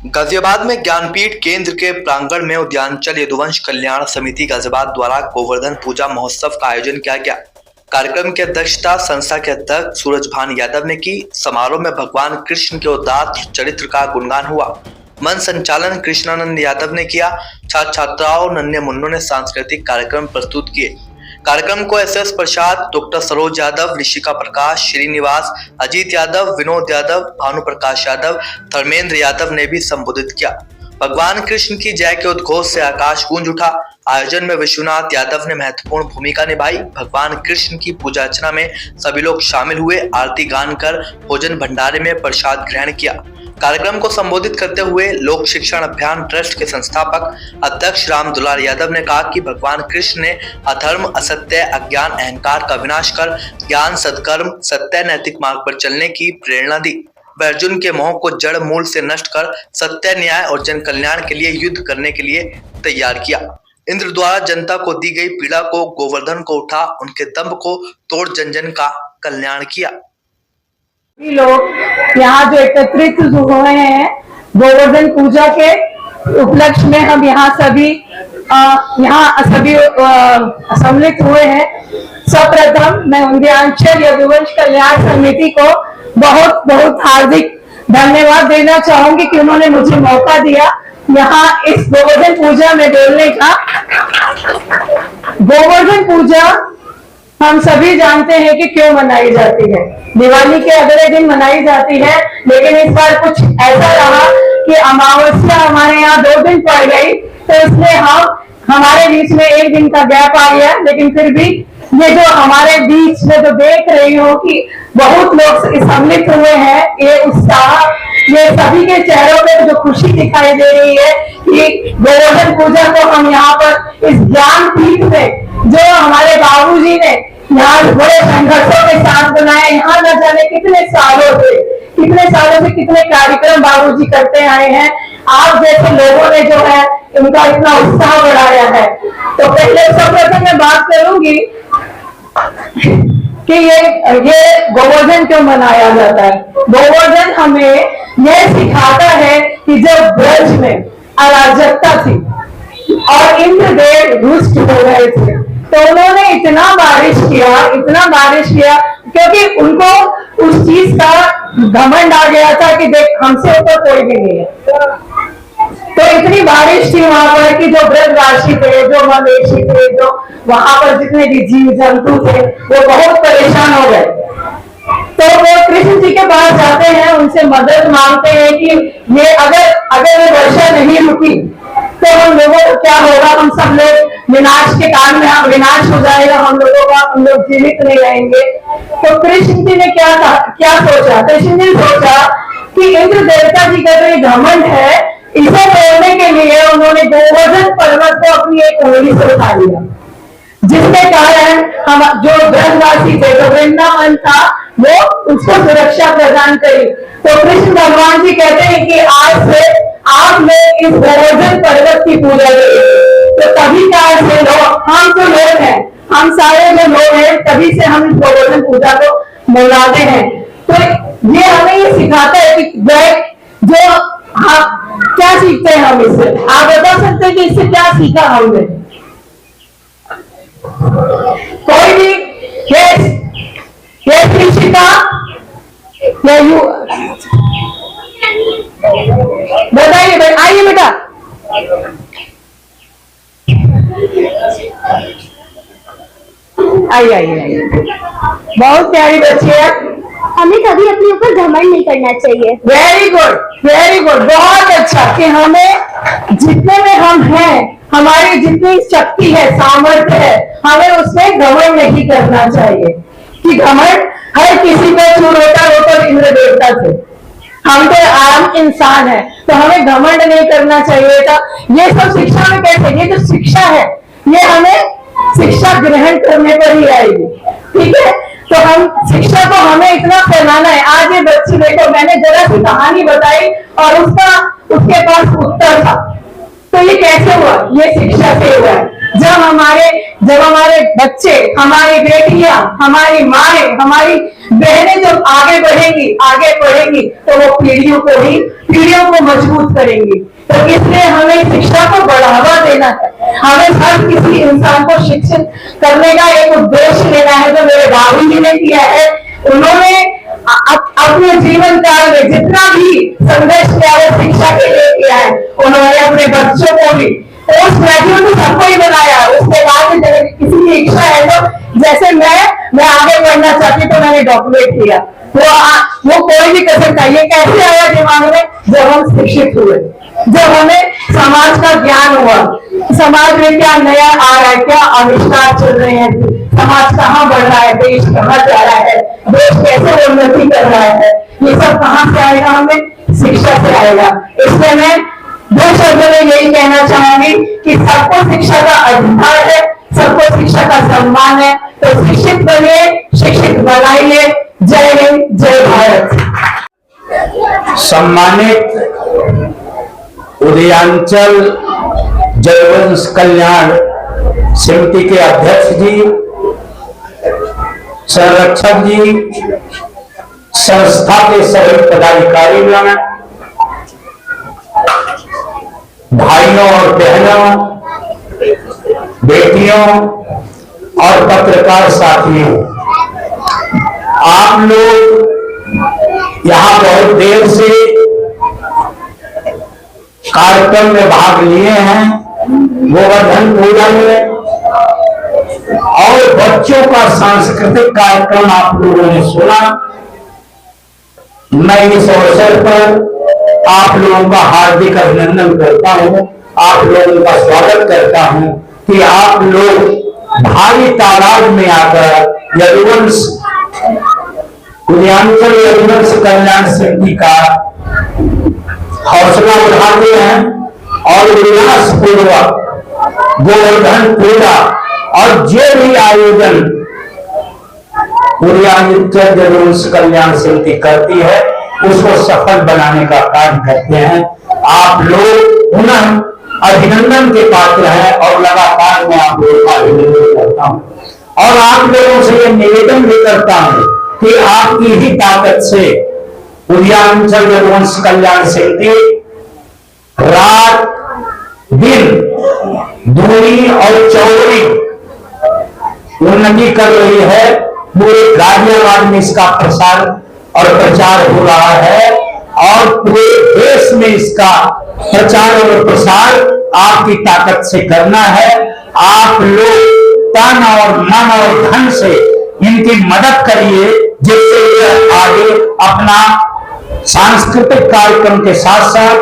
गाजियाबाद में ज्ञानपीठ केंद्र के प्रांगण में उद्यानचल यदुवंश कल्याण समिति गाजियाबाद द्वारा गोवर्धन पूजा महोत्सव का आयोजन किया गया। कार्यक्रम की अध्यक्षता संस्था के अध्यक्ष सूरजभान यादव ने की। समारोह में भगवान कृष्ण के उदात्त चरित्र का गुणगान हुआ। मंच संचालन कृष्णानंद यादव ने किया। छात्र छात्राओं नन्हे मुन्नों ने सांस्कृतिक कार्यक्रम प्रस्तुत किए। कार्यक्रम को एस प्रसाद, डॉक्टर सरोज यादव, ऋषिका प्रकाश, श्रीनिवास, अजीत यादव, विनोद यादव, भानु प्रकाश यादव, धर्मेंद्र यादव ने भी संबोधित किया। भगवान कृष्ण की जय के उद्घोष से आकाश गूंज उठा। आयोजन में विश्वनाथ यादव ने महत्वपूर्ण भूमिका निभाई। भगवान कृष्ण की पूजा अर्चना में सभी लोग शामिल हुए। आरती गान कर भोजन भंडारे में प्रसाद ग्रहण किया। कार्यक्रम को संबोधित करते हुए लोक शिक्षण अभियान ट्रस्ट के संस्थापक अध्यक्ष राम दुलार यादव ने कहा कि भगवान कृष्ण ने अधर्म, असत्य, अज्ञान, अहंकार का विनाश कर ज्ञान, सत्कर्म, सत्य, नैतिक मार्ग पर चलने की प्रेरणा दी। वह अर्जुन के मोह को जड़ मूल से नष्ट कर सत्य, न्याय और जन कल्याण के लिए युद्ध करने के लिए तैयार किया। इंद्र द्वारा जनता को दी गई पीड़ा को गोवर्धन को उठा, उनके दंभ को तोड़ जन जन का कल्याण किया। लोग यहाँ जो एकत्रित हुए हैं गोवर्धन पूजा के उपलक्ष्य में, हम यहाँ सभी सम्मिलित हुए हैं। सर्वप्रथम मैं उद्यानचल यदुवंश कल्याण समिति को बहुत बहुत हार्दिक धन्यवाद देना चाहूंगी कि उन्होंने मुझे मौका दिया यहाँ इस गोवर्धन पूजा में बोलने का। गोवर्धन पूजा हम सभी जानते हैं कि क्यों मनाई जाती है। दिवाली के अगले दिन मनाई जाती है, लेकिन इस बार कुछ ऐसा रहा कि अमावस्या हमारे यहाँ 2 दिन पड़ गई, तो इसलिए हमारे बीच में 1 दिन का गैप आ गया। लेकिन फिर भी ये जो हमारे बीच में जो देख रही हो कि बहुत लोग सम्मिलित हुए हैं, ये उत्साह, ये सभी के चेहरों पे जो खुशी दिखाई दे रही है कि गोवर्धन पूजा को हम यहाँ पर इस ज्ञानपीठ में, जो हमारे बाबूजी ने यहाँ बड़े संघर्षों के साथ बनाए, यहाँ न जाने कितने सालों से कितने कार्यक्रम बाबूजी करते आए हैं। आप जैसे लोगों ने जो है उनका इतना उत्साह बढ़ाया है। तो पहले सर्वप्रथम मैं बात करूंगी कि ये गोवर्धन क्यों मनाया जाता है। गोवर्धन हमें यह सिखाता है कि जब ब्रज में अराजकता थी और इंद्रदेव रुष्ट हो गए थे, तो उन्होंने इतना बारिश किया क्योंकि उनको उस चीज का घमंड आ गया था कि देख हमसे ऊपर कोई भी नहीं है। तो इतनी बारिश थी वहां पर कि जो ब्रजवासी थे, जो मवेशी थे, जो वहां पर जितने भी जीव जंतु थे, वो बहुत परेशान हो गए। तो वो कृष्ण जी के पास जाते हैं, उनसे मदद मांगते हैं कि ये अगर ये वर्षा नहीं रुकी तो हम लोगों को क्या होगा, हम सब लोग विनाश के काल में विनाश हो जाएगा हम लोगों का, हम लोग जीवित नहीं रहेंगे। तो कृष्ण जी ने क्या सोचा? कृष्ण जी ने सोचा कि इंद्र देवता जी का जो ये घमंड है, इसे तोड़ने के लिए उन्होंने गोवर्धन पर्वत को अपनी एक उंगली से उठा लिया, जिसके कारण हम जो ब्रजवासी थे, जो वृंदावन था, वो उसको सुरक्षा प्रदान करी। तो कृष्ण भगवान जी कहते हैं कि आज से आप लोग इस गोवर्धन पर्वत की पूजा करें। तो तभी काल से हम जो लोग हैं, हम सारे जो लोग हैं, तभी से हम इस गोवर्धन पूजा को मनाते हैं। तो ये हमें ये सिखाता है कि जो क्या सीखते हैं हम इससे। आप बता सकते हैं कि इससे क्या सीखा हमने? कोई भी ये शिक्षिका या यू बताइए, आइए बेटा। आइए, बहुत प्यारी बच्ची है। हमें कभी अपने ऊपर घमंड नहीं करना चाहिए। वेरी गुड, बहुत अच्छा कि हमें जितने में हम हैं, हमारी जितनी शक्ति है, सामर्थ्य है, हमें उसमें घमंड नहीं करना चाहिए। कि घमंड हर किसी पे छूट होता, वो तो इंद्र देवता थे, हम तो आम इंसान है, तो हमें घमंड नहीं करना चाहिए था। ये सब शिक्षा में कैसे, ये जो शिक्षा है ये हमें शिक्षा ग्रहण करने पर ही आएगी, ठीक है। तो हम शिक्षा को हमें इतना फैलाना है। आज ये बच्ची देखो, मैंने जरा सी कहानी बताई और उसके पास उत्तर था। तो ये कैसे हुआ? ये शिक्षा से हुआ है। जब हमारे जब हमारे बच्चे, हमारी बेटियां, हमारी माएं, हमारी बहनें जब आगे बढ़ेंगी, आगे बढ़ेंगी, तो वो पीढ़ियों को मजबूत करेंगी। तो इसलिए हमें शिक्षा को बढ़ावा देना है, हमें हर किसी इंसान को शिक्षित करने का एक उद्देश्य लेना है। जो मेरे बाबू जी ने किया है, उन्होंने अपने जीवन काल में जितना भी संघर्ष किया है शिक्षा के लिए किया है। उन्होंने अपने बच्चों को भी पोस्ट ग्रेजुएट सबको ही बनाया। उसके बाद किसी की इच्छा है तो जैसे मैं आगे बढ़ना चाहती तो मैंने डॉक्टरेट किया। वो कोई भी कर सकता है। ये कैसे आया दिमाग में? जब हम शिक्षित हुए, जब हमें समाज का ज्ञान हुआ, समाज में क्या नया आ रहा है, क्या आविष्कार चल रहे हैं, समाज कहाँ बढ़ रहा है, देश कहाँ जा रहा है, देश कैसे उन्नति कर रहा है, ये सब कहाँ से आएगा? हमें शिक्षा से आएगा। इसलिए मैं 2 शब्दों में यही कहना चाहूंगी कि सबको शिक्षा का अधिकार है, सबको शिक्षा का सम्मान है। तो शिक्षित बनिए, शिक्षित बनाइए। जय हिंद, जय भारत। सम्मानित उदयांचल जनवंश कल्याण समिति के अध्यक्ष जी, संरक्षक जी, संस्था के सभी पदाधिकारीगण, भाइयों और बहनों, बेटियों और पत्रकार साथियों, आप लोग यहाँ बहुत देर से कार्यक्रम में भाग लिए हैं, गोवर्धन पूजा में, और बच्चों का सांस्कृतिक कार्यक्रम आप लोगों ने सुना। मैं इस अवसर पर आप लोगों का हार्दिक अभिनंदन करता हूं, आप लोगों का स्वागत करता हूं कि आप लोग भारी तादाद में आकर यदुवंश उदयांचल यदुवंश कल्याण समिति का हौसला बढ़ाते हैं और उल्लास पूर्वक गोवर्धन पूजा और जो भी आयोजन उदयांचल यदुवंश कल्याण समिति करती है उसको सफल बनाने का कार्य करते हैं। आप लोग पुनः अभिनंदन के पात्र हैं और लगातार मैं आप लोगों का अभिनंदन करता हूं और आप लोगों से यह निवेदन भी करता हूं कि आपकी ही ताकत से उदयांचल यदुवंश कल्याण समिति रात दिन दूरी और चौड़ी उन्नति कर रही है। पूरे गाजियाबाद में इसका प्रसार और प्रचार हो रहा है और पूरे देश में इसका प्रचार और प्रसार आपकी ताकत से करना है। आप लोग तन और मन और धन से इनकी मदद करिए जिससे यह आगे अपना सांस्कृतिक कार्यक्रम के साथ साथ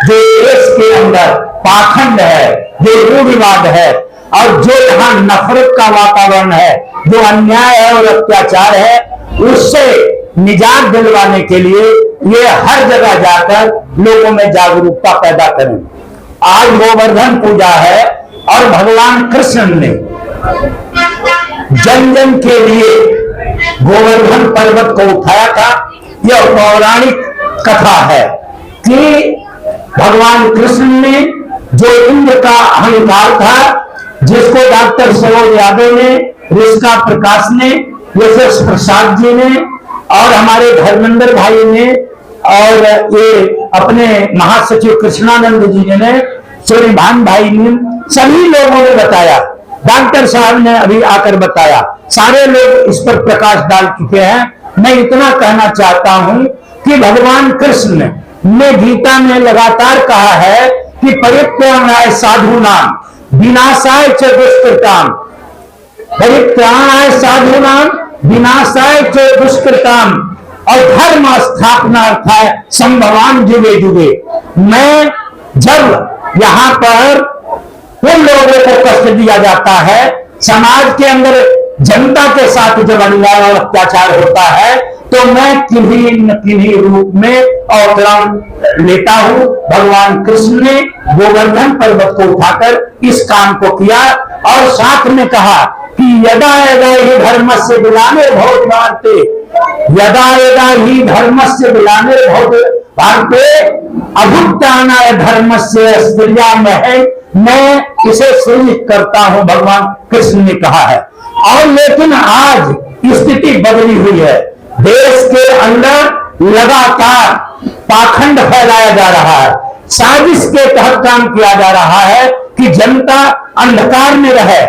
जो देश के अंदर पाखंड है, जो रूढ़िवाद है और जो यहाँ नफरत का वातावरण है, जो अन्याय है और अत्याचार है, उससे निजात दिलवाने के लिए ये हर जगह जाकर लोगों में जागरूकता पैदा करें। आज गोवर्धन पूजा है और भगवान कृष्ण ने जन जन के लिए गोवर्धन पर्वत को उठाया था। यह पौराणिक कथा है कि भगवान कृष्ण ने जो इंद्र का अहंकार था, जिसको डॉक्टर सरोज यादव ने, ऋषिका प्रकाश ने, यशस प्रसाद जी ने और हमारे धर्मेंद्र भाई ने और ये अपने महासचिव कृष्णानंद जी ने, सूर्यभान भाई ने, सभी लोगों ने बताया, डॉक्टर साहब ने अभी आकर बताया, सारे लोग इस पर प्रकाश डाल चुके हैं। मैं इतना कहना चाहता हूं कि भगवान कृष्ण ने गीता में लगातार कहा है कि परित्राणाय साधूनाम विनाशाय च दुष्कृताम, परित्राणाय साधूनाम विनाशाय च दुष्कृताम और धर्म स्थापनार्थाय संभवान जुगे जुगे। मैं जब यहाँ पर उन लोगों को कष्ट दिया जाता है, समाज के अंदर जनता के साथ जब अन्याय और अत्याचार होता है, तो मैं किन्हीं न किन्हीं रूप में अवतरण लेता हूं। भगवान कृष्ण ने गोवर्धन पर्वत को उठाकर इस काम को किया और साथ में कहा कि यदा यदा ही धर्मस्य ग्लानिर् भवति भारते, यदा यदा ही धर्मस्य ग्लानिर् भवति भारते अभुत्थानाय धर्मस्य स्त्रियामहे मैं इसे सृजित करता हूं, भगवान कृष्ण ने कहा है। और लेकिन आज स्थिति बदली हुई है। देश के अंदर लगातार पाखंड फैलाया जा रहा है, साजिश के तहत काम किया जा रहा है कि जनता अंधकार में रहे,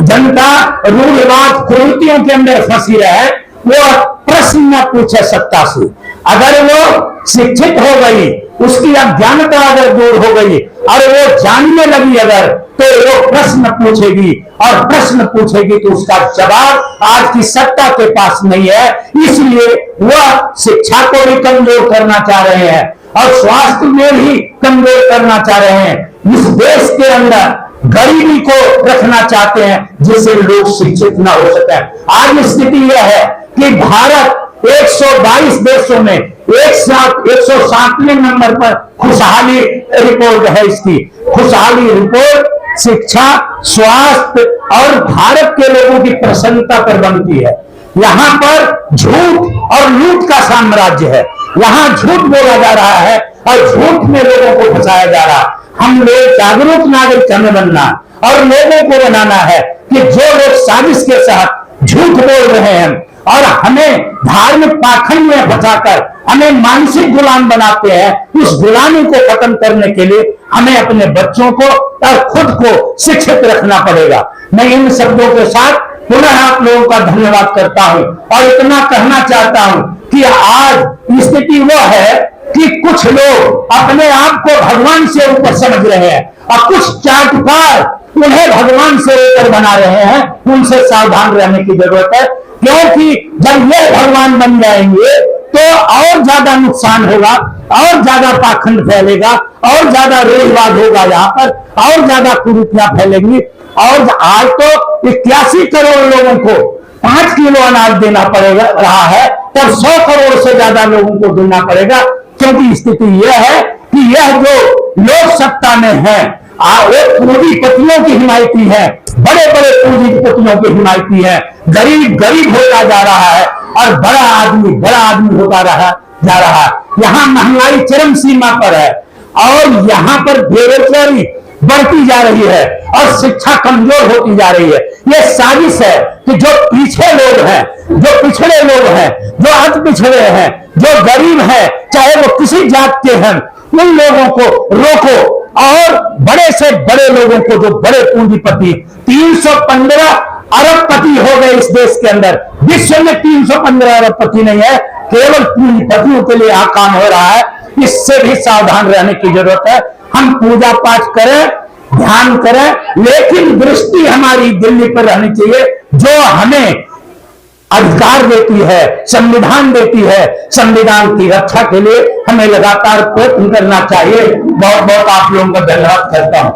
जनता रूढ़िवाद कुरीतियों के अंदर फंसी रहे, वो प्रश्न न पूछे सत्ता से। अगर वो शिक्षित हो गई, उसकी अज्ञानता अगर दूर हो गई और वो जानने लगी अगर, तो वो प्रश्न पूछेगी, और प्रश्न पूछेगी तो उसका जवाब आज की सत्ता के पास नहीं है। इसलिए वह शिक्षा को भी कमजोर करना चाह रहे हैं और स्वास्थ्य में भी कमजोर करना चाह रहे हैं। इस देश के अंदर गरीबी को रखना चाहते हैं जिससे लोग शिक्षित ना हो सके। आज स्थिति यह है कि भारत 122 देशों में 107वें नंबर पर खुशहाली रिपोर्ट है। इसकी खुशहाली रिपोर्ट शिक्षा, स्वास्थ्य और भारत के लोगों की प्रसन्नता पर बनती है। यहाँ पर झूठ और लूट का साम्राज्य है। यहाँ झूठ बोला जा रहा है और झूठ में लोगों को फंसाया जा रहा है। हम लोग जागरूक नागरिक हमें बनना और लोगों को बनाना है कि जो लोग साजिश के साथ झूठ बोल रहे हैं और हमें धार्मिक पाखंड में फंसाकर हमें मानसिक गुलाम बनाते हैं, उस गुलामी को खत्म करने के लिए हमें अपने बच्चों को और खुद को शिक्षित रखना पड़ेगा। मैं इन शब्दों के साथ पुनः आप लोगों का धन्यवाद करता हूं और इतना कहना चाहता हूं कि आज स्थिति वो है कि कुछ लोग अपने आप को भगवान से ऊपर समझ रहे हैं और कुछ चाटुकार उन्हें भगवान से ऊपर बना रहे हैं। उनसे सावधान रहने की जरूरत है, क्योंकि जब ये भगवान बन जाएंगे तो और ज्यादा नुकसान होगा, और ज्यादा पाखंड फैलेगा, और ज्यादा रूढ़िवाद होगा, यहाँ पर और ज्यादा कुरीतियां फैलेंगी। और आज तो 81 करोड़ लोगों को 5 किलो अनाज देना पड़ेगा रहा है, तब 100 करोड़ से ज्यादा लोगों को देना पड़ेगा। क्योंकि स्थिति यह है कि यह जो लोग सत्ता में है वो पूंजीपतियों की हिमायती है, बड़े बड़े पूंजीपतियों की हिमायती है। गरीब गरीब होता जा रहा है और बड़ा आदमी होता जा रहा है। यहाँ महंगाई चरम सीमा पर है और यहाँ पर बेरोजगारी बढ़ती जा रही है और शिक्षा कमजोर होती जा रही है। ये साजिश है कि जो पीछे लोग हैं, जो पिछड़े लोग हैं, जो अति पिछड़े हैं, जो गरीब हैं, चाहे वो किसी जात के हैं, उन लोगों को रोको और बड़े से बड़े लोगों को, जो बड़े पूंजीपति 315 अरबपति हो गए इस देश के अंदर। विश्व में 315 अरबपति नहीं है, केवल पूंजीपतियों के लिए यहाँ काम हो रहा है। इससे भी सावधान रहने की जरूरत है। हम पूजा पाठ करें, ध्यान करें, लेकिन दृष्टि हमारी दिल्ली पर रहनी चाहिए, जो हमें अधिकार देती है, संविधान देती है। संविधान की रक्षा के लिए हमें लगातार प्रयत्न करना चाहिए। बहुत बहुत आप लोगों का धन्यवाद करता हूं।